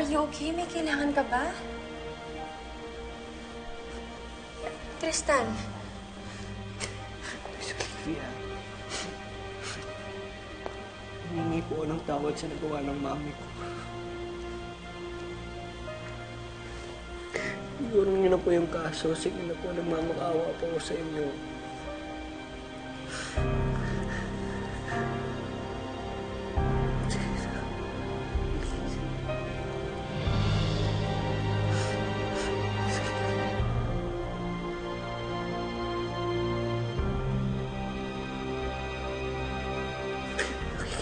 Are you okay? May kailangan ka ba? Tristan. Sofia. Humingi po ng tawad sa nagawa ng mami ko. Iurong niyo na po yung kaso. Sige na po, nagmamakaawa po ako sa inyo.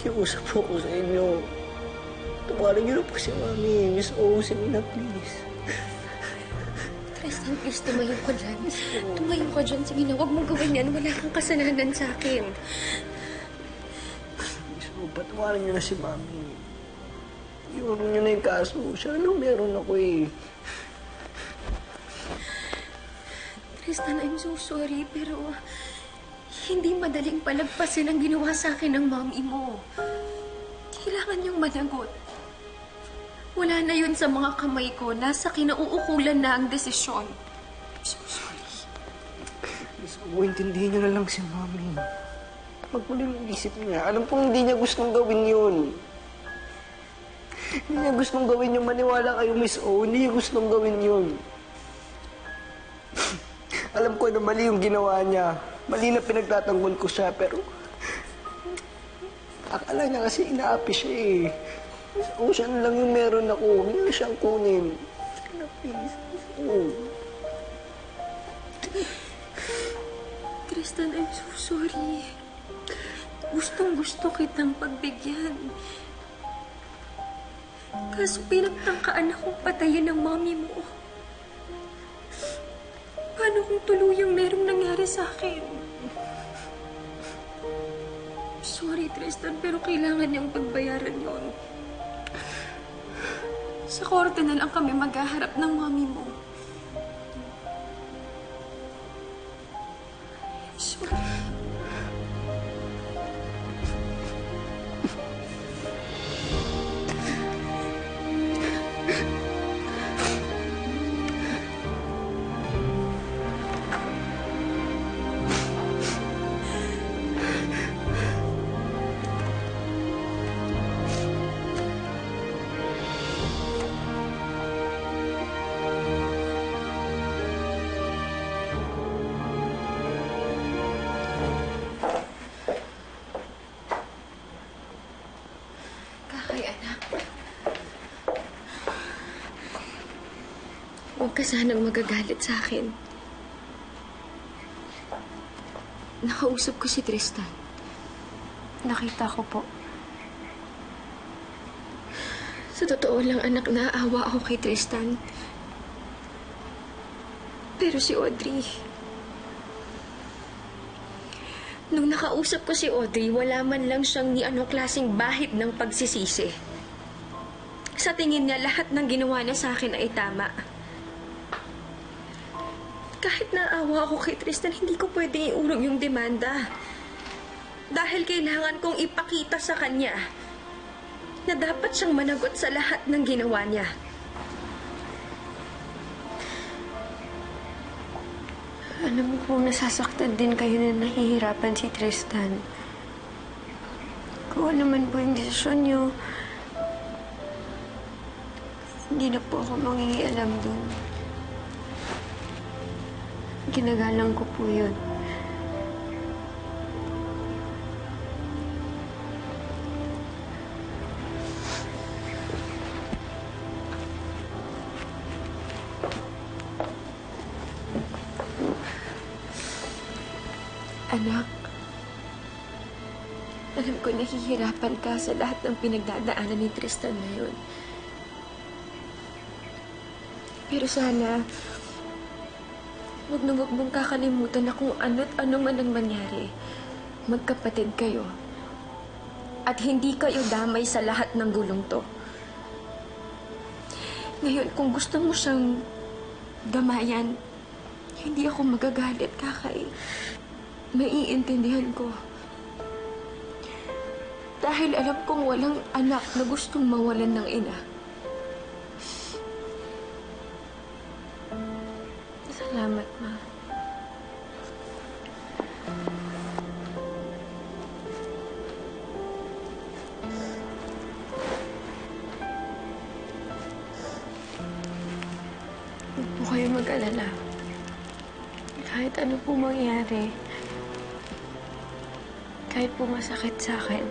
Nakikiusap po ako sa inyo. Tawarin niyo na po si Mami. Miss O, si Mina, please. Tristan, please, tumayo ka dyan. Tumayo ka dyan. Sige na, huwag mong gawin yan. Wala kang kasalanan sa akin. Miss O, patawarin niyo na si Mami. Iurong niyo na yung kaso. Siya lang meron ako eh. Tristan, I'm so sorry, pero hindi madaling palagpasin ang ginawa sa akin ng mami mo. Kailangan niyang managot. Wala na yun sa mga kamay ko. Nasa kinauukulan na ang desisyon. I'm so sorry. Miss O, intindihin niyo na lang si Mami. Magpunin yung isip niya. Alam kong hindi niya gustong gawin yun. Hindi niya gustong gawin yung maniwala kayo, Miss O. Hindi niya gustong gawin yun. Alam ko na mali yung ginawa niya. Mali na pinagtatanggol ko siya, pero akala niya kasi inaapi siya eh. O, siya na lang yung meron ako. Hindi na siyang kunin. Sana, please. Oh. Tristan, I'm so sorry. Gustong-gusto kitang pagbigyan. Kaso pinagtangkaan akong patayin ng mami mo. Paano kung tuluyang merong nangyari sa akin? Sorry, Tristan, pero kailangan niyang pagbayaran yon. Sa korte na lang kami maghaharap ng mami mo. I'm sorry. Huwag ka sanang magagalit sa akin. Nakausap ko si Tristan. Nakita ko po. Sa totoo lang, anak, naaawa ako kay Tristan. Pero si Audrey... Nung nakausap ko si Audrey, wala man lang siyang ni anong klaseng bahid ng pagsisisi. Sa tingin niya, lahat ng ginawa niya sa akin ay tama. Kahit naawa ako kay Tristan, hindi ko pwedeng iurong yung demanda. Dahil kailangan kong ipakita sa kanya na dapat siyang managot sa lahat ng ginawa niya. Alam mo po, nasasaktan din kayo na nahihirapan si Tristan. Kung ano man po yung desisyon niyo, hindi na po ako mangingialam dun. Ginagalang ko po yun. Anak, alam ko nahihirapan ka sa lahat ng pinagdadaanan ni Tristan ngayon. Pero sana, huwag mong kakalimutan na kung ano't ano man ang mangyari. Magkapatid kayo. At hindi kayo damay sa lahat ng gulong to. Ngayon, kung gusto mo siyang gamayan, hindi ako magagalit, Kakay. Maiintindihan ko. Dahil alam kong walang anak na gustong mawalan ng ina. Salamat, Ma. Huwag po kayo mag-alala. Kahit ano po mangyari, kahit po masakit sa akin,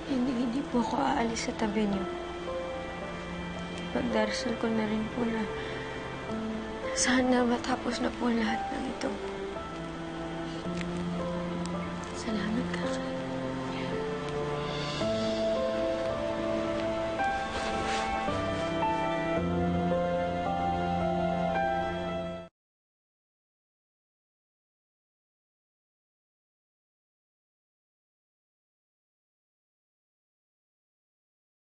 hindi po ako aalis sa tabi niyo. Pagdarasal ko na rin po na sana matapos na po lahat ng ito.